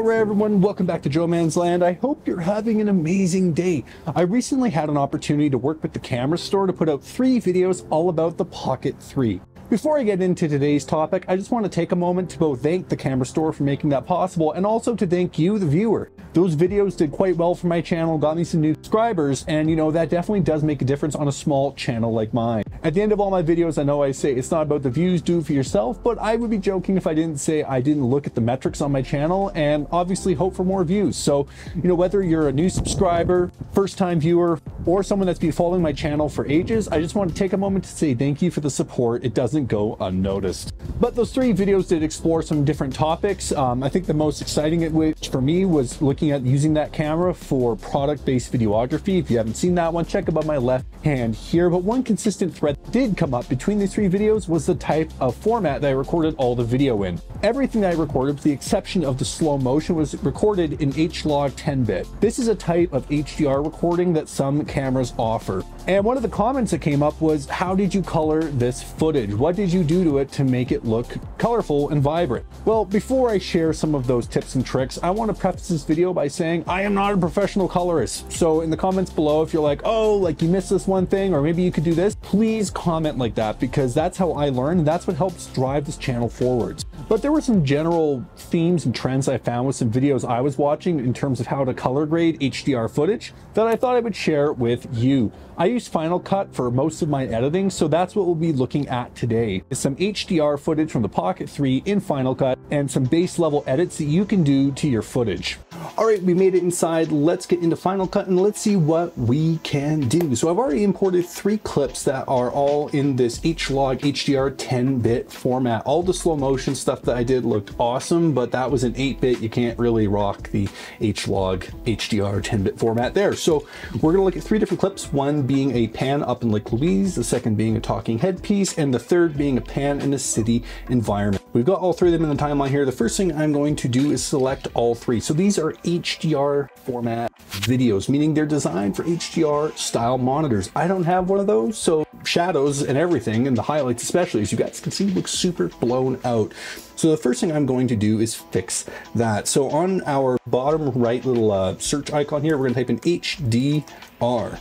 All right, everyone, welcome back to Joe Man's Land. I hope you're having an amazing day. I recently had an opportunity to work with the camera store to put out 3 videos all about the Pocket 3. Before I get into today's topic, I just want to take a moment to both thank the camera store for making that possible and also to thank you, the viewer. Those videos did quite well for my channel, got me some new subscribers, and you know, that definitely does make a difference on a small channel like mine. At the end of all my videos, I know I say it's not about the views, do it for yourself, but I would be joking if I didn't say I didn't look at the metrics on my channel and obviously hope for more views. So, you know, whether you're a new subscriber, first-time viewer, or someone that's been following my channel for ages, I just want to take a moment to say thank you for the support. It doesn't go unnoticed. But those 3 videos did explore some different topics. I think the most exciting which for me was looking at using that camera for product-based videography. If you haven't seen that one, check above my left hand here. But one consistent thread that did come up between these 3 videos was the type of format that I recorded all the video in. Everything that I recorded, with the exception of the slow motion, was recorded in HLG 10-bit. This is a type of HDR recording that some cameras offer. And one of the comments that came up was, how did you color this footage? What did you do to it to make it look colorful and vibrant? Well, before I share some of those tips and tricks, I want to preface this video by saying I am not a professional colorist. So in the comments below, if you're like, oh, like you missed this one thing, or maybe you could do this, please comment like that, because that's how I learn and that's what helps drive this channel forwards. But there were some general themes and trends I found with some videos I was watching in terms of how to color grade HDR footage that I thought I would share with you. I use Final Cut for most of my editing, so that's what we'll be looking at today. Is some HDR footage from the Pocket 3 in Final Cut and some base level edits that you can do to your footage. All right, we made it inside. Let's get into Final Cut and let's see what we can do. So I've already imported 3 clips that are all in this HLG HDR 10-bit format. All the slow motion stuff that I did looked awesome, but that was an 8-bit. You can't really rock the HLG HDR 10-bit format there. So we're gonna look at 3 different clips, one being a pan up in Lake Louise, the second being a talking head piece, and the third being a pan in a city environment. We've got all 3 of them in the timeline here. The first thing I'm going to do is select all 3. So these are HDR format videos, meaning they're designed for HDR style monitors. I don't have one of those, so shadows and everything, and the highlights especially, as you guys can see, look super blown out. So the first thing I'm going to do is fix that. So on our bottom right little search icon here, we're going to type in HDR.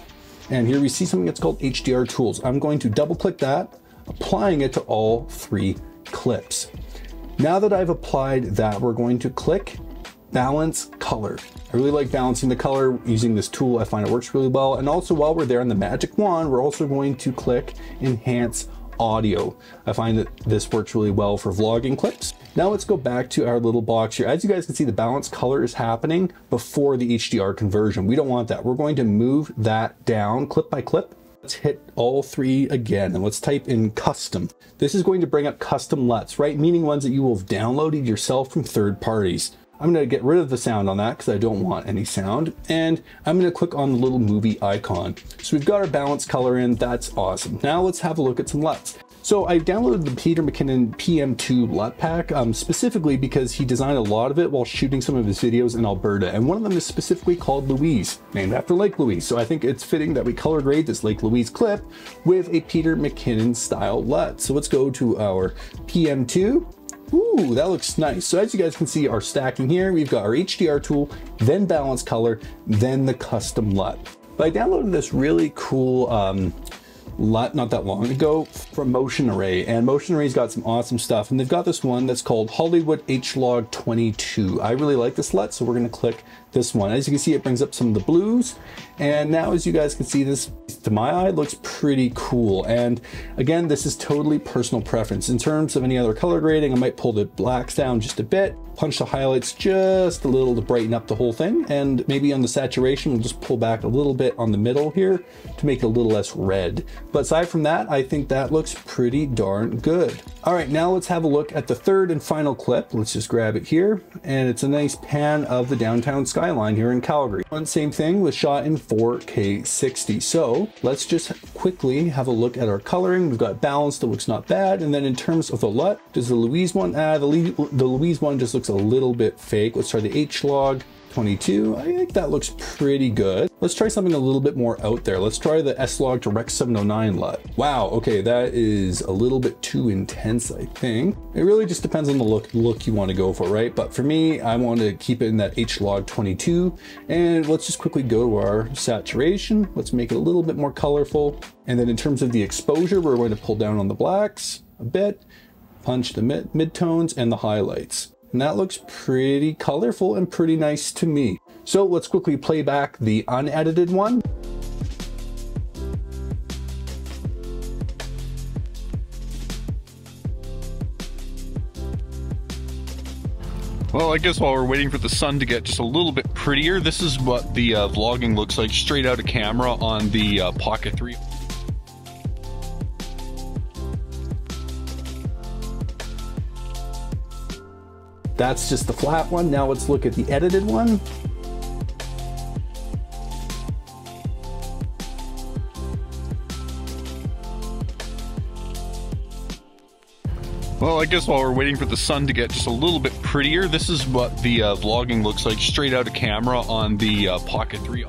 And here we see something that's called HDR tools. I'm going to double click that, applying it to all 3 clips. Now that I've applied that, we're going to click balance color. I really like balancing the color using this tool. I find it works really well. And also, while we're there on the magic wand, we're also going to click enhance audio. I find that this works really well for vlogging clips. Now let's go back to our little box here. As you guys can see, the balance color is happening before the HDR conversion. We don't want that. We're going to move that down clip by clip. Let's hit all 3 again and let's type in custom. This is going to bring up custom LUTs, right? Meaning ones that you will have downloaded yourself from third parties. I'm going to get rid of the sound on that because I don't want any sound. And I'm going to click on the little movie icon. So we've got our balance color in. That's awesome. Now let's have a look at some LUTs. So I downloaded the Peter McKinnon PM2 LUT pack specifically because he designed a lot of it while shooting some of his videos in Alberta. And one of them is specifically called Louise, named after Lake Louise. So I think it's fitting that we color grade this Lake Louise clip with a Peter McKinnon style LUT. So let's go to our PM2. Ooh, that looks nice. So as you guys can see, our stacking here, we've got our HDR tool, then balance color, then the custom LUT. But I downloaded this really cool LUT not that long ago from Motion Array, and Motion Array's got some awesome stuff, and they've got this one that's called Hollywood HLG 22. I really like this LUT, so we're gonna click this one. As you can see, it brings up some of the blues, and now as you guys can see, this to my eye looks pretty cool. And again, this is totally personal preference. In terms of any other color grading, I might pull the blacks down just a bit, punch the highlights just a little to brighten up the whole thing, and maybe on the saturation we'll just pull back a little bit on the middle here to make it a little less red. But aside from that, I think that looks pretty darn good. All right, now let's have a look at the third and final clip. Let's just grab it here, and it's a nice pan of the downtown skyline here in Calgary. One same thing was shot in 4K 60. So let's just quickly have a look at our coloring. We've got balance that looks not bad, and then in terms of the LUT, does the Louise one, the Louise one just looks a little bit fake. Let's try the HLG. 22. I think that looks pretty good. Let's try something a little bit more out there. Let's try the S-Log to Rec 709 LUT. Wow, okay, that is a little bit too intense, I think. It really just depends on the look you want to go for, right? But for me, I want to keep it in that HLOG 22. And let's just quickly go to our saturation. Let's make it a little bit more colorful. And then in terms of the exposure, we're going to pull down on the blacks a bit, punch the mid-tones and the highlights. And that looks pretty colorful and pretty nice to me. So let's quickly play back the unedited one. Well, I guess while we're waiting for the sun to get just a little bit prettier, this is what the vlogging looks like straight out of camera on the Pocket 3. That's just the flat one. Now let's look at the edited one. Well, I guess while we're waiting for the sun to get just a little bit prettier, this is what the vlogging looks like straight out of camera on the Pocket 3.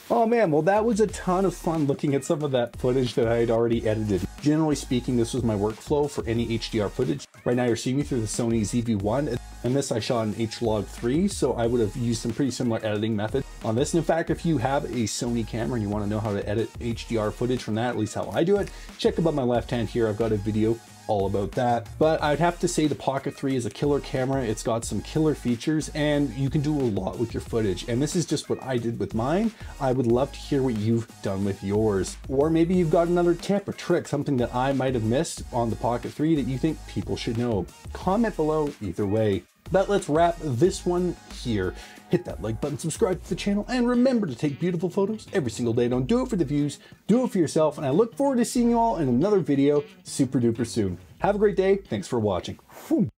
Oh man, well that was a ton of fun looking at some of that footage that I had already edited. Generally speaking, this was my workflow for any HDR footage. Right now you're seeing me through the Sony ZV-1, and this I shot in HLOG 3, so I would have used some pretty similar editing methods on this. And in fact, if you have a Sony camera and you want to know how to edit HDR footage from that, at least how I do it, check above my left hand here, I've got a video all about that. But I'd have to say the Pocket 3 is a killer camera. It's got some killer features and you can do a lot with your footage. And this is just what I did with mine. I would love to hear what you've done with yours. Or maybe you've got another tip or trick, something that I might have missed on the Pocket 3 that you think people should know. Comment below either way. But let's wrap this one here. Hit that like button, subscribe to the channel, and remember to take beautiful photos every single day. Don't do it for the views, do it for yourself. And I look forward to seeing you all in another video super duper soon. Have a great day. Thanks for watching. Whew.